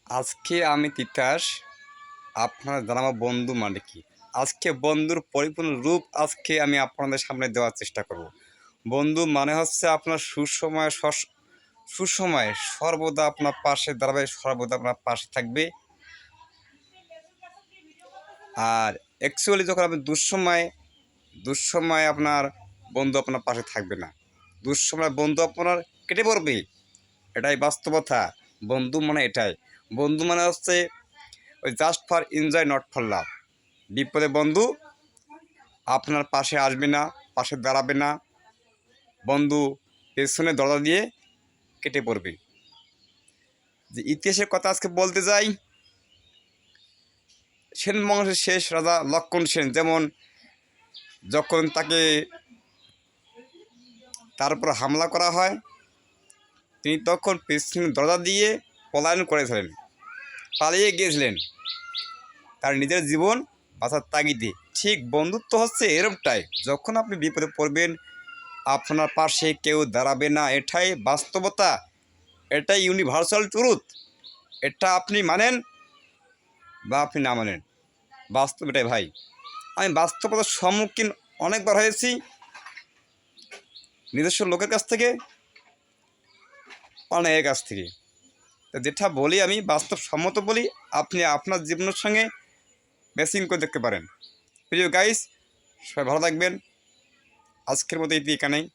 আজকে আমি তিতাস আপনারা জানাবো বন্ধু মানে কি। আজকে বন্ধুর পরিপূর্ণ রূপ আজকে আমি আপনাদের সামনে দেওয়ার চেষ্টা করব। বন্ধু মানে হচ্ছে আপনার সুসময়ে সর্বদা আপনার পাশে দাঁড়াবে, সর্বদা আপনার পাশে থাকবে। আর অ্যাকচুয়ালি যখন আপনি দুঃসময়ে আপনার বন্ধু আপনার পাশে থাকবে না, দুঃসময়ে বন্ধু আপনার কেটে পড়বে। এটাই বাস্তবতা। বন্ধু মানে এটাই। বন্ধু মানে হচ্ছে ওই just for enjoy, not for লাভ। বিপদে বন্ধু আপনার পাশে আসবে না, পাশে দাঁড়াবে না। বন্ধু পেছনে দরজা দিয়ে কেটে পড়বে। যে ইতিহাসের কথা আজকে বলতে যাই, সেন বংশের শেষ রাজা লক্ষণ সেন যেমন যখন তার উপর হামলা করা হয়, তিনি তখন পেছনে দরজা দিয়ে পলায়ন করেছিলেন, পালিয়ে গিয়েছিলেন তার নিজের জীবন বাঁচার তাগিদে। ঠিক বন্ধুত্ব হচ্ছে এরকমটাই। যখন আপনি বিপদে পড়বেন আপনার পাশে কেউ দাঁড়াবে না, এটাই বাস্তবতা, এটাই ইউনিভার্সাল ট্রুথ। এটা আপনি মানেন বা আপনি না মানেন, বাস্তব এটাই ভাই। আমি বাস্তবতার সম্মুখীন অনেকবার হয়েছি, নিজস্ব লোকের কাছ থেকে, অনেকের কাছ থেকে। তো যেটা বলি আমি বাস্তবসম্মত বলি, আপনি আপনার জীবনের সঙ্গে ম্যাচিং করে দেখতে পারেন। প্রিয় গাইস, সবাই ভালো থাকবেন। আজকের মতো এখানেই।